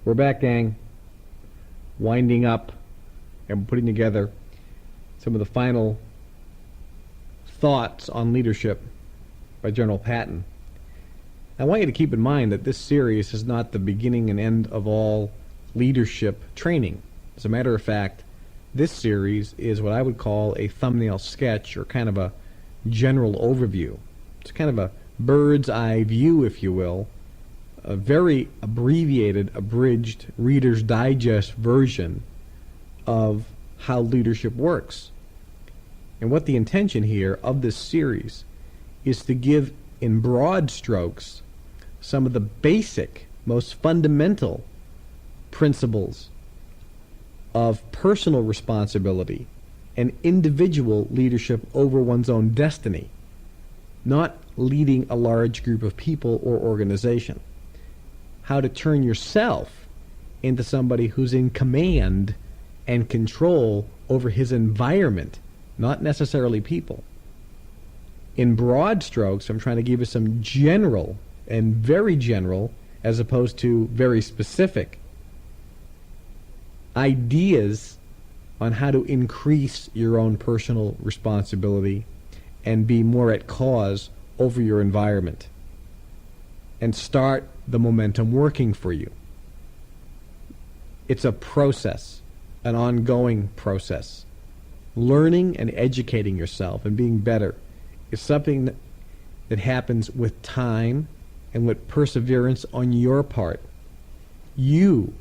We're back, gang. Winding up and putting together some of the final thoughts on leadership by General Patton. I want you to keep in mind that this series is not the beginning and end of all leadership training. As a matter of fact, this series is what I would call a thumbnail sketch, or kind of a general overview. It's kind of a bird's eye view, if you will, a very abbreviated, abridged Reader's Digest version of how leadership works. And what the intention here of this series is to give, in broad strokes, some of the basic, most fundamental principles of personal responsibility and individual leadership over one's own destiny, not leading a large group of people or organization. How to turn yourself into somebody who's in command and control over his environment, not necessarily people. In broad strokes, I'm trying to give you some general and very general, as opposed to very specific, ideas on how to increase your own personal responsibility and be more at cause over your environment and start the momentum working for you. It's a process, an ongoing process. Learning and educating yourself and being better is something that happens with time and with perseverance on your part. You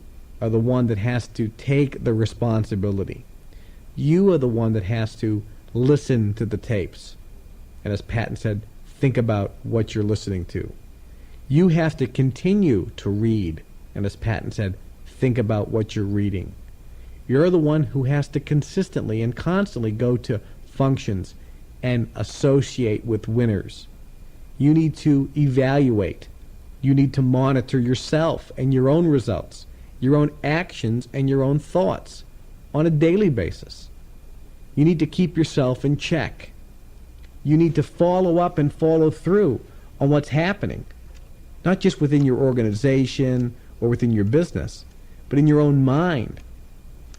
are the one that has to take the responsibility. You are the one that has to listen to the tapes. And as Patton said, think about what you're listening to. You have to continue to read. And as Patton said, think about what you're reading. You're the one who has to consistently and constantly go to functions and associate with winners. You need to evaluate. You need to monitor yourself and your own results, your own actions and your own thoughts on a daily basis. You need to keep yourself in check. You need to follow up and follow through on what's happening, not just within your organization or within your business, but in your own mind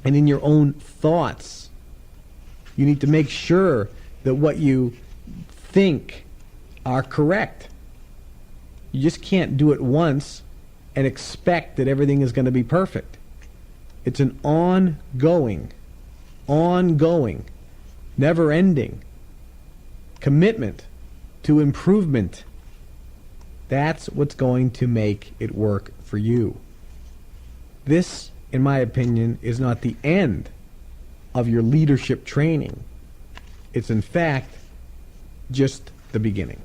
and in your own thoughts. You need to make sure that what you think are correct. You just can't do it once and expect that everything is going to be perfect. It's an ongoing, never-ending commitment to improvement. That's what's going to make it work for you. This, in my opinion, is not the end of your leadership training. It's, in fact, just the beginning.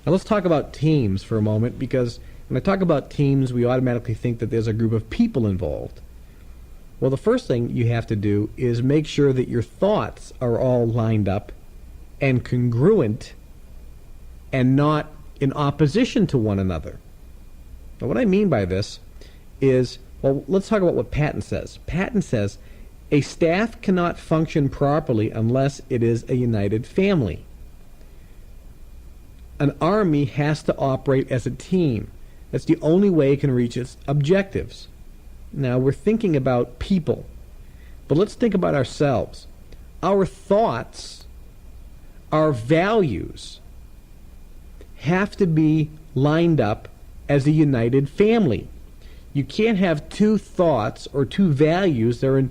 Now let's talk about teams for a moment, because when I talk about teams, we automatically think that there's a group of people involved. Well, the first thing you have to do is make sure that your thoughts are all lined up and congruent and not in opposition to one another. Now, what I mean by this is, well, let's talk about what Patton says. Patton says, a staff cannot function properly unless it is a united family. An army has to operate as a team. That's the only way it can reach its objectives. Now, we're thinking about people, but let's think about ourselves. Our thoughts, our values, have to be lined up as a united family. You can't have two thoughts or two values that are in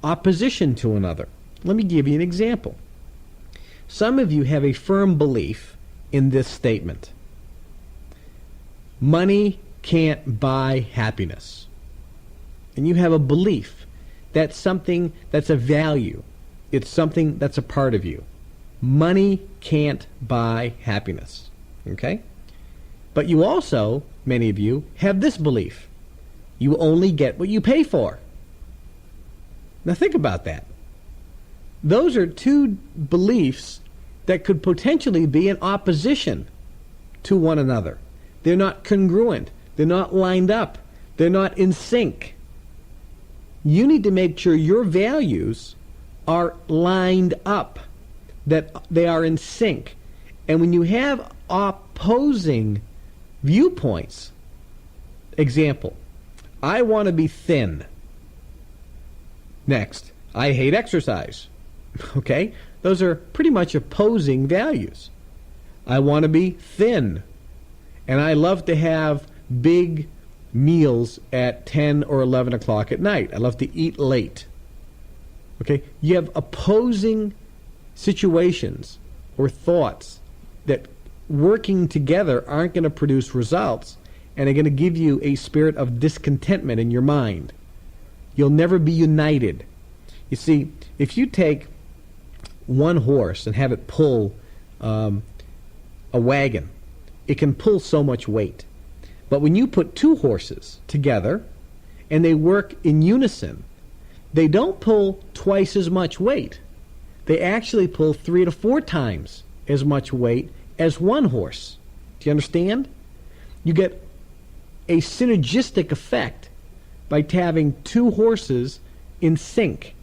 opposition to another. Let me give you an example. Some of you have a firm belief in this statement: money can't buy happiness. And you have a belief that's something that's a value. It's something that's a part of you. Money can't buy happiness. Okay? But you also, many of you, have this belief: you only get what you pay for. Now think about that. Those are two beliefs that could potentially be in opposition to one another. They're not congruent. They're not lined up. They're not in sync. You need to make sure your values are lined up, that they are in sync. And when you have opposing viewpoints, example, I want to be thin. Next, I hate exercise. Okay? Those are pretty much opposing values. I want to be thin. And I love to have big meals at 10 or 11 o'clock at night. I love to eat late. Okay? You have opposing situations or thoughts that working together aren't going to produce results and are going to give you a spirit of discontentment in your mind. You'll never be united. You see, if you take one horse and have it pull a wagon, it can pull so much weight. But when you put two horses together and they work in unison, they don't pull twice as much weight. They actually pull 3 to 4 times as much weight as one horse. Do you understand? You get a synergistic effect by having two horses in sync.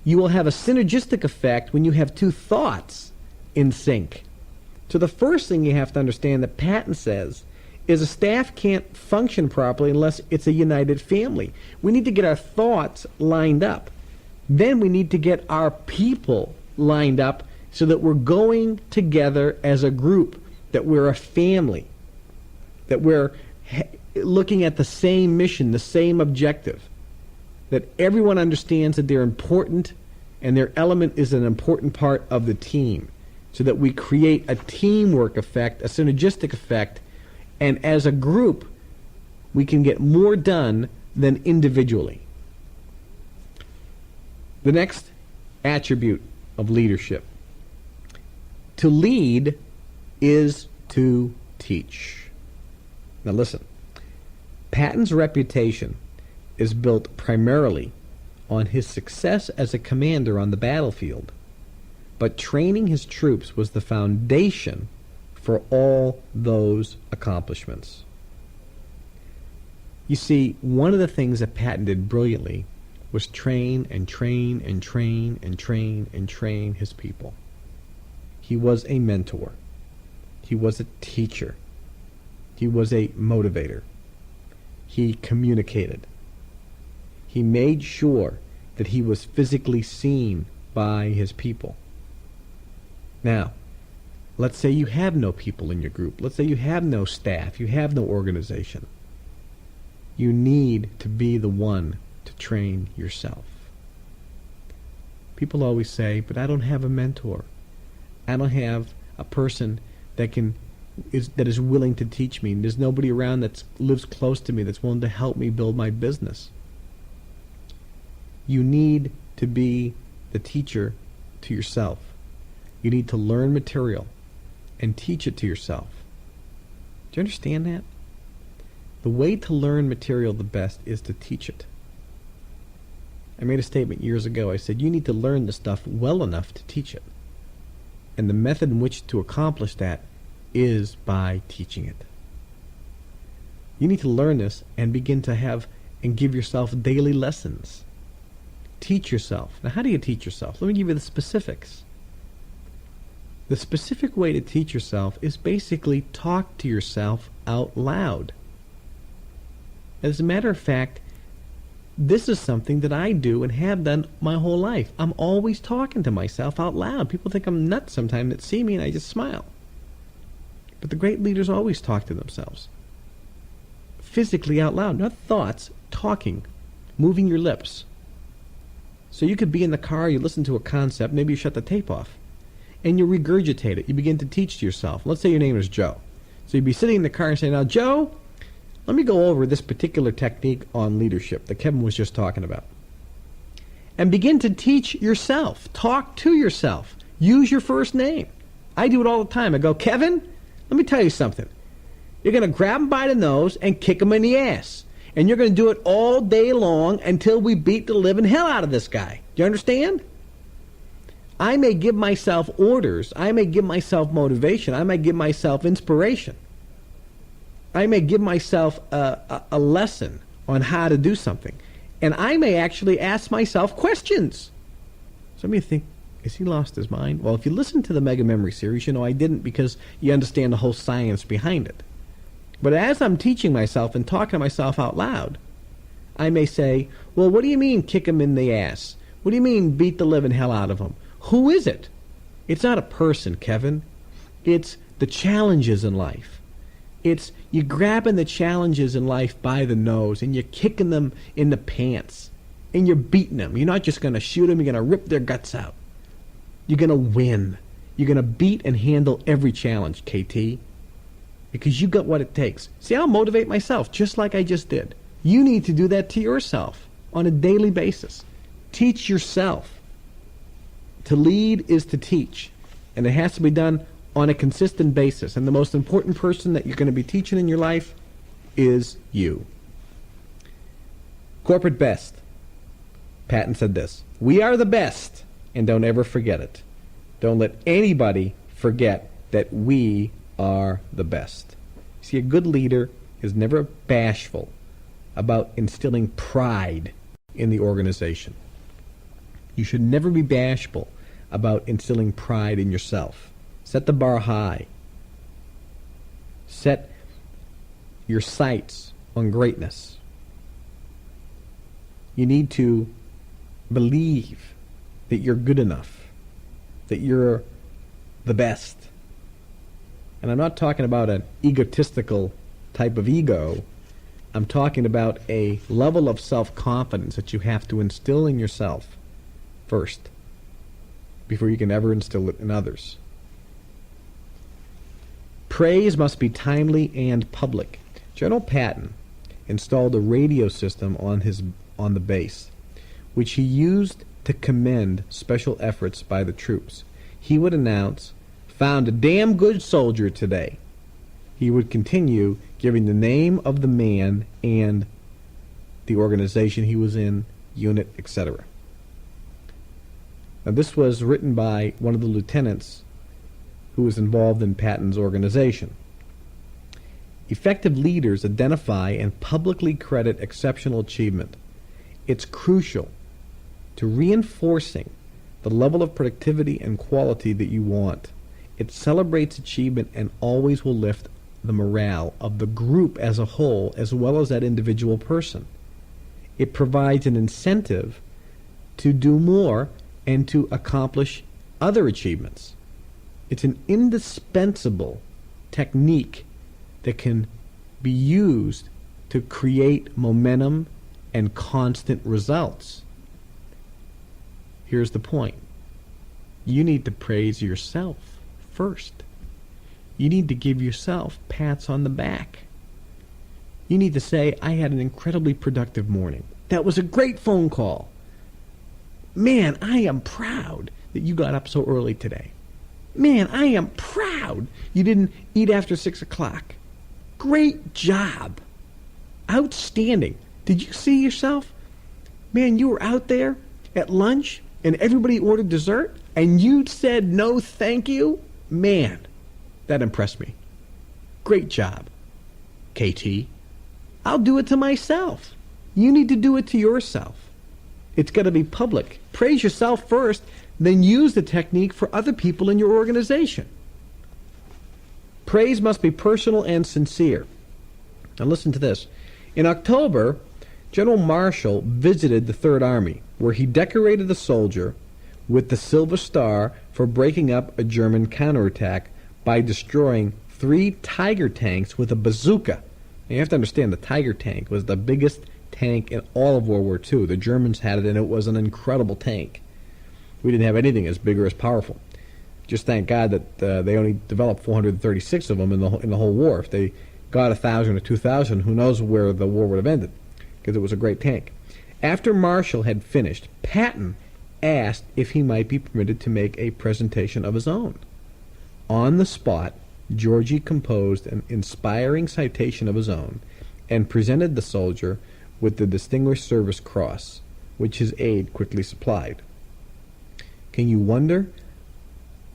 You will have a synergistic effect when you have two thoughts in sync. So the first thing you have to understand that Patton says is a staff can't function properly unless it's a united family. We need to get our thoughts lined up. Then we need to get our people lined up so that we're going together as a group, that we're a family, that we're looking at the same mission, the same objective, that everyone understands that they're important and their element is an important part of the team, so that we create a teamwork effect, a synergistic effect, and as a group we can get more done than individually. The next attribute of leadership. To lead is to teach. Now listen, Patton's reputation is built primarily on his success as a commander on the battlefield, but training his troops was the foundation for all those accomplishments. You see, one of the things that Patton did brilliantly was train and train and train and train and train his people. He was a mentor. He was a teacher. He was a motivator. He communicated. He made sure that he was physically seen by his people. Now, let's say you have no people in your group. Let's say you have no staff. You have no organization. You need to be the one to train yourself. People always say, but I don't have a mentor. I don't have a person that is willing to teach me. There's nobody around that lives close to me that's willing to help me build my business. You need to be the teacher to yourself. You need to learn material and teach it to yourself. Do you understand that? The way to learn material the best is to teach it. I made a statement years ago. I said, you need to learn the stuff well enough to teach it. And the method in which to accomplish that is by teaching it. You need to learn this and begin to have and give yourself daily lessons. Teach yourself. Now, how do you teach yourself? Let me give you the specifics. The specific way to teach yourself is basically talk to yourself out loud. As a matter of fact, this is something that I do and have done my whole life. I'm always talking to myself out loud. People think I'm nuts sometimes that see me and I just smile. But the great leaders always talk to themselves. Physically out loud, not thoughts, talking, moving your lips. So you could be in the car, you listen to a concept, maybe you shut the tape off, and you regurgitate it. You begin to teach to yourself. Let's say your name is Joe. So you'd be sitting in the car and say, now Joe, let me go over this particular technique on leadership that Kevin was just talking about. And begin to teach yourself. Talk to yourself. Use your first name. I do it all the time. I go, Kevin, let me tell you something. You're going to grab him by the nose and kick him in the ass. And you're going to do it all day long until we beat the living hell out of this guy. Do you understand? I may give myself orders. I may give myself motivation. I may give myself inspiration. I may give myself a lesson on how to do something. And I may actually ask myself questions. Some of you think, has he lost his mind? Well, if you listen to the Mega Memory series, you know I didn't, because you understand the whole science behind it. But as I'm teaching myself and talking to myself out loud, I may say, well, what do you mean kick him in the ass? What do you mean beat the living hell out of him? Who is it? It's not a person, Kevin. It's the challenges in life. It's you grabbing the challenges in life by the nose and you're kicking them in the pants and you're beating them. You're not just going to shoot them. You're going to rip their guts out. You're going to win. You're going to beat and handle every challenge, KT, because you got what it takes. See, I'll motivate myself just like I just did. You need to do that to yourself on a daily basis. Teach yourself. To lead is to teach, and it has to be done on a consistent basis. And the most important person that you're going to be teaching in your life is you. Corporate best. Patton said this: we are the best, and don't ever forget it. Don't let anybody forget that we are the best. See, a good leader is never bashful about instilling pride in the organization. You should never be bashful about instilling pride in yourself. Set the bar high. Set your sights on greatness. You need to believe that you're good enough, that you're the best. And I'm not talking about an egotistical type of ego. I'm talking about a level of self-confidence that you have to instill in yourself first, before you can ever instill it in others. Praise must be timely and public. General Patton installed a radio system on the base, which he used to commend special efforts by the troops. He would announce, "Found a damn good soldier today." He would continue giving the name of the man and the organization he was in, unit, etc. Now, this was written by one of the lieutenants who was involved in Patton's organization. Effective leaders identify and publicly credit exceptional achievement. It's crucial to reinforcing the level of productivity and quality that you want. It celebrates achievement and always will lift the morale of the group as a whole, as well as that individual person. It provides an incentive to do more and to accomplish other achievements. It's an indispensable technique that can be used to create momentum and constant results. Here's the point. You need to praise yourself first. You need to give yourself pats on the back. You need to say, I had an incredibly productive morning. That was a great phone call. Man, I am proud that you got up so early today. Man, I am proud you didn't eat after 6 o'clock. Great job. Outstanding. Did you see yourself? Man, you were out there at lunch and everybody ordered dessert and you said no thank you? Man, that impressed me. Great job, KT. I'll do it to myself. You need to do it to yourself. It's got to be public. Praise yourself first, then use the technique for other people in your organization. Praise must be personal and sincere. Now listen to this. In October, General Marshall visited the Third Army, where he decorated the soldier with the Silver Star for breaking up a German counterattack by destroying 3 Tiger tanks with a bazooka. Now you have to understand, the Tiger tank was the biggest tank in all of World War II. The Germans had it, and it was an incredible tank. We didn't have anything as big or as powerful. Just thank God that they only developed 436 of them in the whole war. If they got 1,000 or 2,000, who knows where the war would have ended, because it was a great tank. After Marshall had finished, Patton asked if he might be permitted to make a presentation of his own. On the spot, Georgie composed an inspiring citation of his own and presented the soldier with the Distinguished Service Cross, which his aide quickly supplied. Can you wonder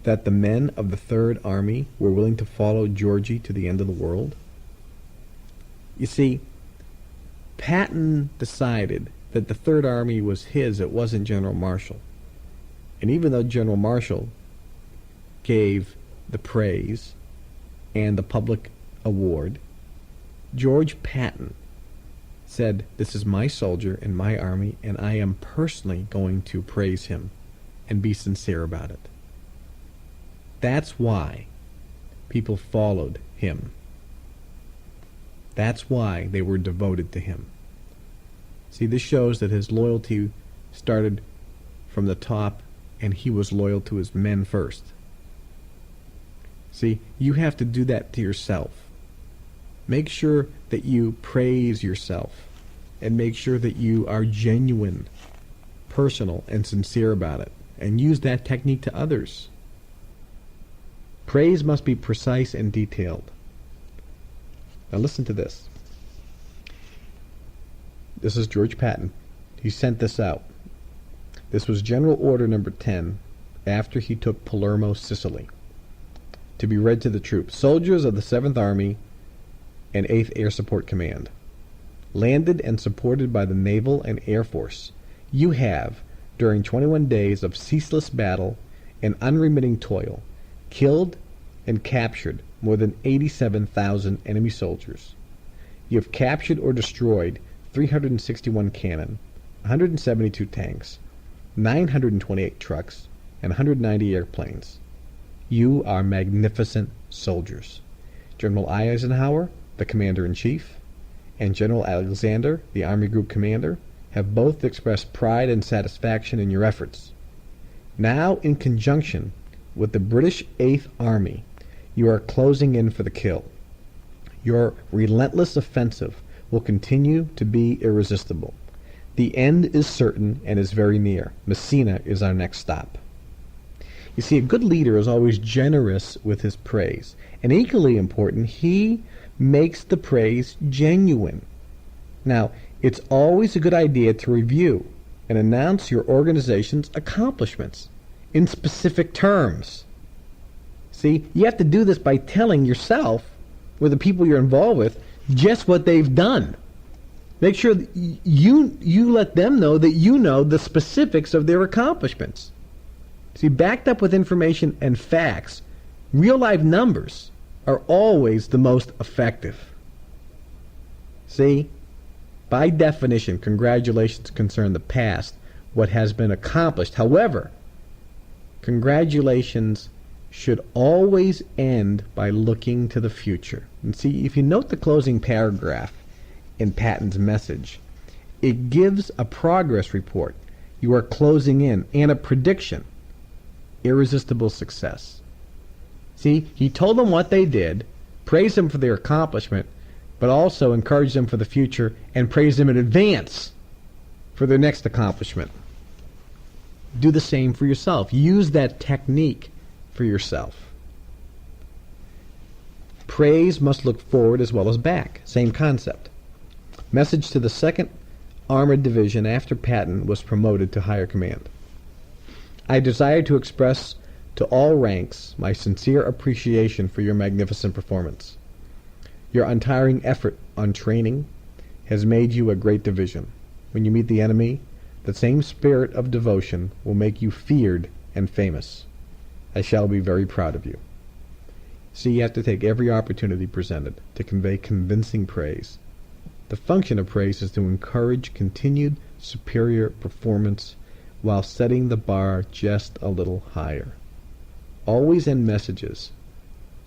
that the men of the Third Army were willing to follow Georgie to the end of the world? You see, Patton decided that the Third Army was his, it wasn't General Marshall. And even though General Marshall gave the praise and the public award, George Patton said, "This is my soldier in my army, and I am personally going to praise him and be sincere about it." That's why people followed him. That's why they were devoted to him. See, this shows that his loyalty started from the top, and he was loyal to his men first. See, you have to do that to yourself. Make sure that you praise yourself, and make sure that you are genuine, personal, and sincere about it, and use that technique to others. Praise must be precise and detailed. Now listen to this. This is George Patton. He sent this out. This was General Order Number 10 after he took Palermo, Sicily, to be read to the troops. Soldiers of the 7th Army and 8th Air Support Command, landed and supported by the Naval and Air Force, you have, during 21 days of ceaseless battle and unremitting toil, killed and captured more than 87,000 enemy soldiers. You have captured or destroyed 361 cannon, 172 tanks, 928 trucks, and 190 airplanes. You are magnificent soldiers. General Eisenhower, the Commander-in-Chief, and General Alexander, the Army Group Commander, have both expressed pride and satisfaction in your efforts. Now, in conjunction with the British 8th Army, you are closing in for the kill. Your relentless offensive will continue to be irresistible. The end is certain and is very near. Messina is our next stop. You see, a good leader is always generous with his praise. And equally important, he makes the praise genuine. Now, it's always a good idea to review and announce your organization's accomplishments in specific terms. See, you have to do this by telling yourself or the people you're involved with just what they've done. Make sure that you let them know that you know the specifics of their accomplishments. See, backed up with information and facts, real-life numbers are always the most effective. See, by definition, congratulations concern the past, what has been accomplished. However, congratulations should always end by looking to the future. And see, if you note the closing paragraph in Patton's message, it gives a progress report. You are closing in, and a prediction. Irresistible success. See, he told them what they did, praised them for their accomplishment, but also encouraged them for the future and praised them in advance for their next accomplishment. Do the same for yourself. Use that technique for yourself. Praise must look forward as well as back. Same concept. Message to the 2nd Armored Division after Patton was promoted to higher command. I desire to express to all ranks my sincere appreciation for your magnificent performance. Your untiring effort on training has made you a great division. When you meet the enemy, the same spirit of devotion will make you feared and famous. I shall be very proud of you. See, you have to take every opportunity presented to convey convincing praise. The function of praise is to encourage continued superior performance while setting the bar just a little higher. Always end messages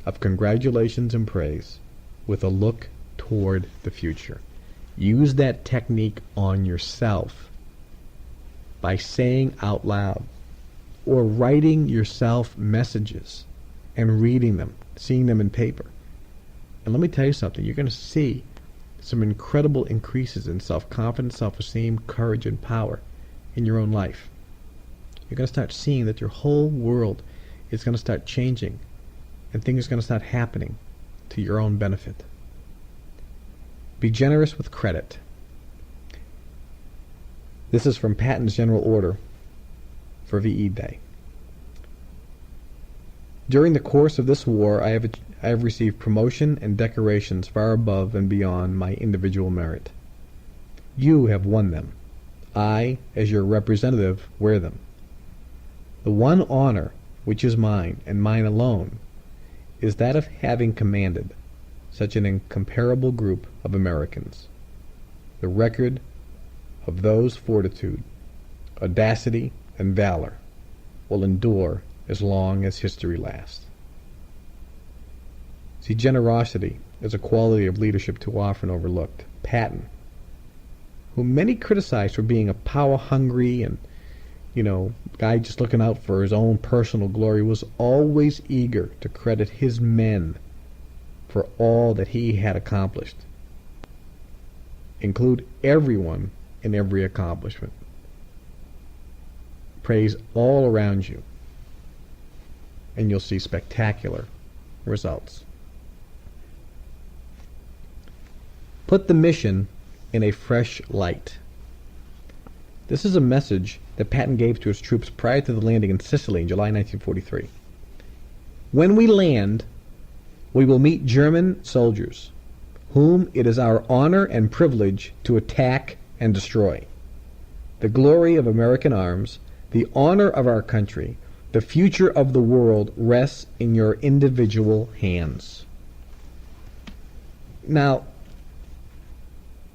of congratulations and praise with a look toward the future. Use that technique on yourself by saying out loud or writing yourself messages and reading them, seeing them in paper. And let me tell you something, you're going to see some incredible increases in self-confidence, self-esteem, courage, and power in your own life. You're going to start seeing that your whole world is going to start changing and things are going to start happening to your own benefit. Be generous with credit. This is from Patton's General Order for VE Day. During the course of this war, I have received promotion and decorations far above and beyond my individual merit. You have won them. I, as your representative, wear them. The one honor which is mine, and mine alone, is that of having commanded such an incomparable group of Americans. the record of those fortitude, audacity, and valor will endure as long as history lasts. See, generosity is a quality of leadership too often overlooked. Patton, whom many criticize for being a power-hungry and, guy just looking out for his own personal glory, was always eager to credit his men for all that he had accomplished. Include everyone in every accomplishment. Praise all around you, and you'll see spectacular results. Put the mission in a fresh light. This is a message that Patton gave to his troops prior to the landing in Sicily in July 1943. When we land, we will meet German soldiers, whom it is our honor and privilege to attack and destroy. The glory of American arms, the honor of our country, the future of the world rests in your individual hands. Now,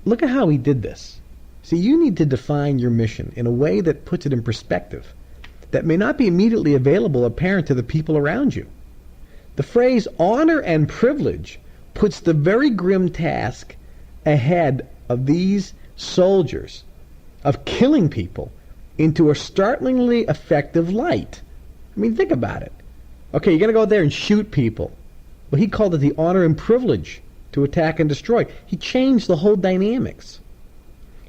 look at how he did this. See, you need to define your mission in a way that puts it in perspective, that may not be immediately available or apparent to the people around you. The phrase honor and privilege puts the very grim task ahead of these soldiers of killing people into a startlingly effective light. I mean, think about it. Okay, you're going to go out there and shoot people. Well, he called it the honor and privilege to attack and destroy. He changed the whole dynamics.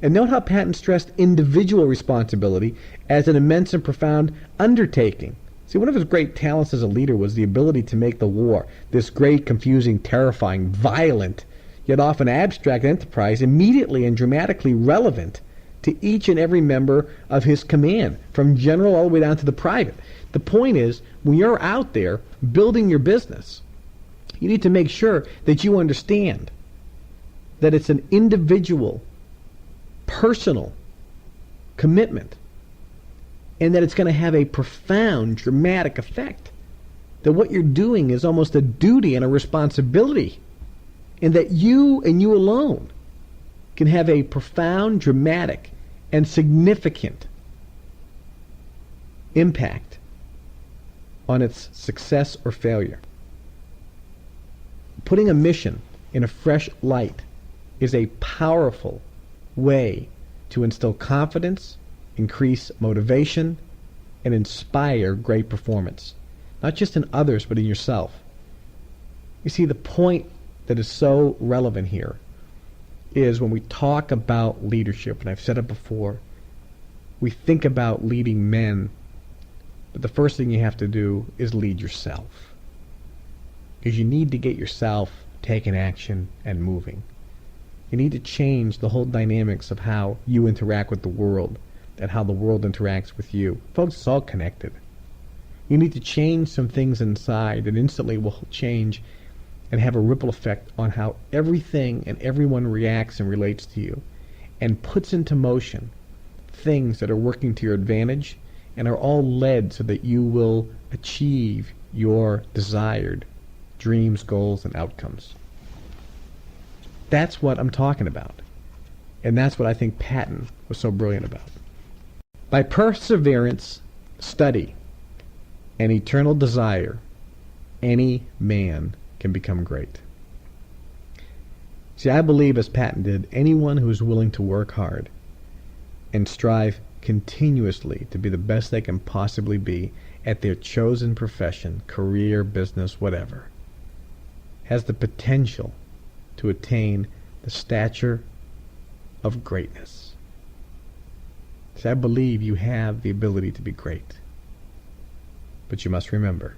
And note how Patton stressed individual responsibility as an immense and profound undertaking. See, one of his great talents as a leader was the ability to make the war, this great, confusing, terrifying, violent, yet often abstract enterprise, immediately and dramatically relevant to each and every member of his command, from general all the way down to the private. The point is, when you're out there building your business, you need to make sure that you understand that it's an individual, personal commitment, and that it's going to have a profound, dramatic effect. That what you're doing is almost a duty and a responsibility, and that you and you alone can have a profound, dramatic, and significant impact on its success or failure. Putting a mission in a fresh light is a powerful way to instill confidence, increase motivation, and inspire great performance, not just in others but in yourself. You see, the point that is so relevant here is when we talk about leadership, and I've said it before, we think about leading men, but the first thing you have to do is lead yourself, because you need to get yourself taking action and moving. You need to change the whole dynamics of how you interact with the world and how the world interacts with you. Folks, it's all connected. You need to change some things inside that instantly will change and have a ripple effect on how everything and everyone reacts and relates to you, and puts into motion things that are working to your advantage and are all led so that you will achieve your desired dreams, goals, and outcomes. That's what I'm talking about. And that's what I think Patton was so brilliant about. By perseverance, study, and eternal desire, any man can become great. See, I believe, as Patton did, anyone who is willing to work hard and strive continuously to be the best they can possibly be at their chosen profession, career, business, whatever, has the potential to attain the stature of greatness. See, I believe you have the ability to be great. But you must remember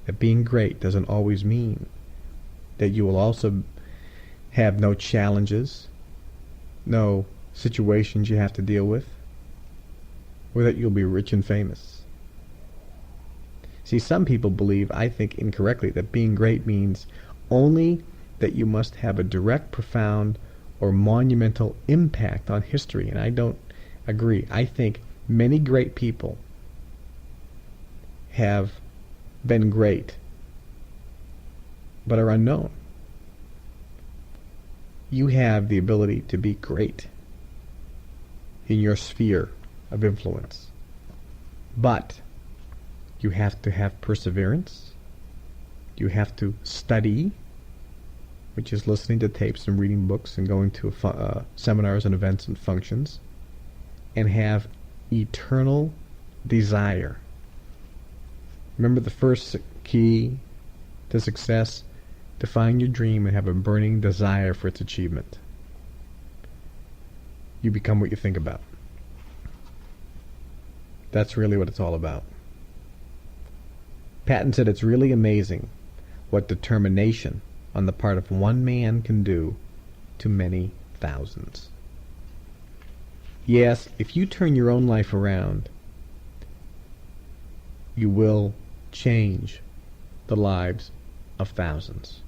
that being great doesn't always mean that you will also have no challenges, no situations you have to deal with, or that you'll be rich and famous. See, some people believe, I think incorrectly, that being great means only that you must have a direct, profound, or monumental impact on history, and I don't agree. I think many great people have been great, but are unknown. You have the ability to be great in your sphere of influence. But you have to have perseverance. You have to study, which is listening to tapes and reading books and going to seminars and events and functions, and have eternal desire. Remember the first key to success? Define your dream and have a burning desire for its achievement. You become what you think about. That's really what it's all about. Patton said it's really amazing what determination on the part of one man can do to many thousands. Yes, if you turn your own life around, you will change the lives of thousands.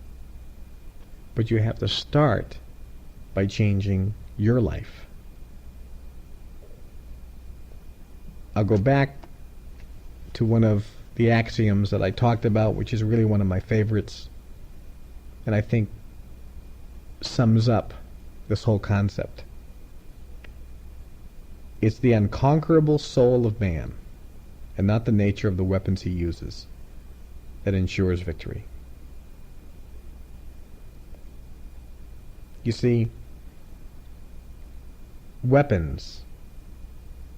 But you have to start by changing your life. I'll go back to one of the axioms that I talked about, which is really one of my favorites, and I think sums up this whole concept. It's the unconquerable soul of man, and not the nature of the weapons he uses, that ensures victory. You see, weapons,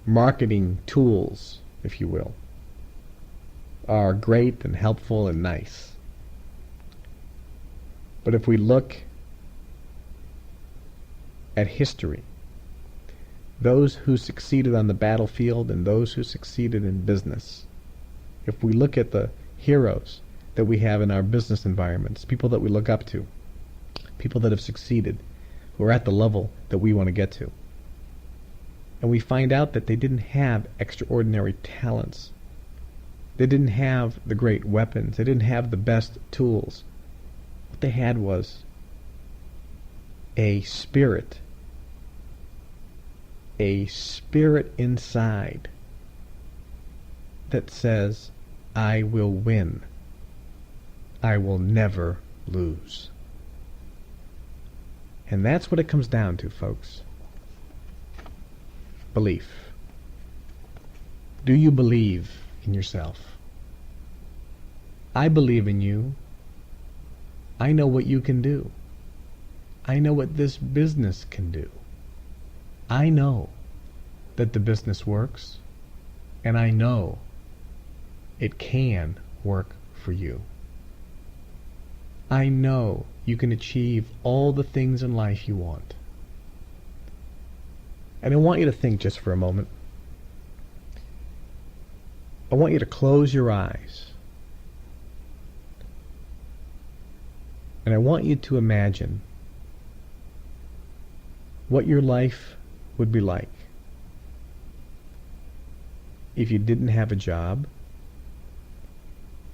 marketing tools, if you will, are great and helpful and nice. But if we look at history, those who succeeded on the battlefield and those who succeeded in business, if we look at the heroes that we have in our business environments, people that we look up to, people that have succeeded, who are at the level that we want to get to, and we find out that they didn't have extraordinary talents. They didn't have the great weapons. They didn't have the best tools. What they had was a spirit inside that says, I will win. I will never lose. And that's what it comes down to, folks. Belief. Do you believe in yourself? I believe in you. I know what you can do. I know what this business can do. I know that the business works, and I know it can work for you. I know you can achieve all the things in life you want. And I want you to think just for a moment. I want you to close your eyes. And I want you to imagine what your life would be like if you didn't have a job,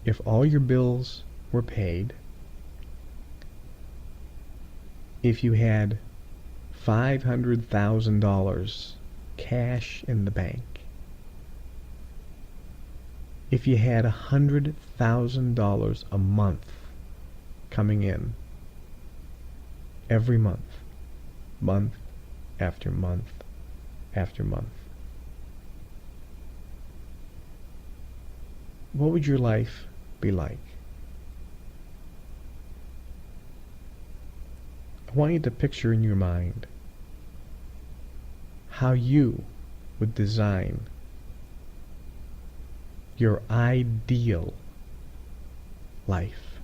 if all your bills were paid, if you had $500,000 cash in the bank, if you had $100,000 a month coming in every month, month after month after month, what would your life be like? I want you to picture in your mind how you would design your ideal life.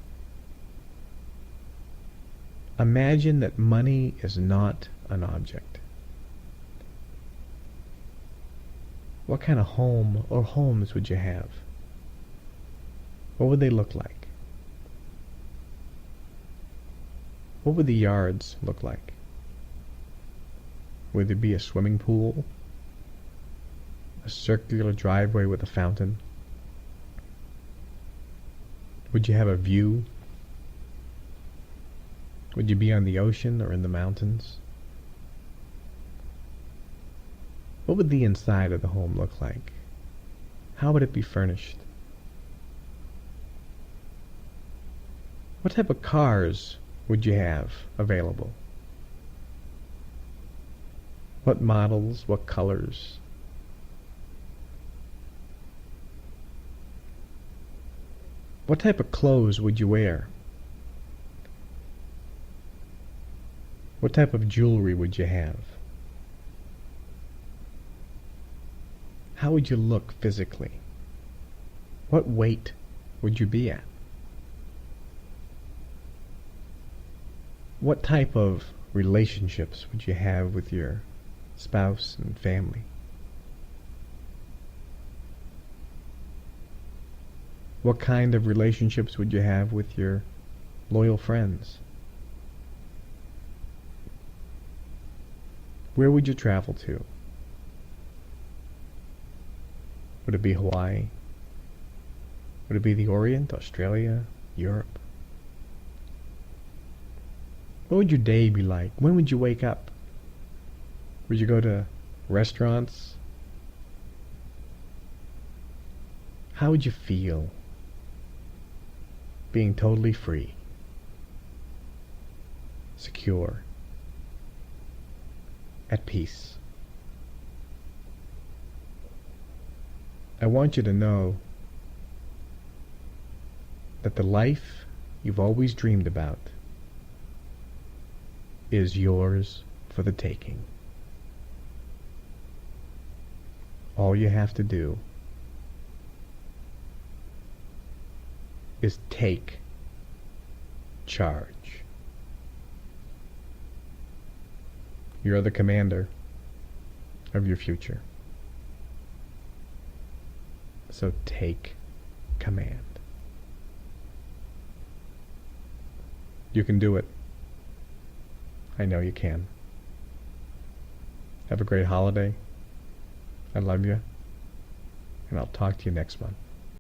Imagine that money is not an object. What kind of home or homes would you have? What would they look like? What would the yards look like? Would there be a swimming pool? A circular driveway with a fountain? Would you have a view? Would you be on the ocean or in the mountains? What would the inside of the home look like? How would it be furnished? What type of cars would you have available? What models, what colors? What type of clothes would you wear? What type of jewelry would you have? How would you look physically? What weight would you be at? What type of relationships would you have with your spouse and family? What kind of relationships would you have with your loyal friends? Where would you travel to? Would it be Hawaii? Would it be the Orient, Australia, Europe? What would your day be like? When would you wake up? Would you go to restaurants? How would you feel being totally free, secure, at peace? I want you to know that the life you've always dreamed about is yours for the taking. All you have to do is take charge. You're the commander of your future. So take command. You can do it. I know you can. Have a great holiday. I love you. And I'll talk to you next month.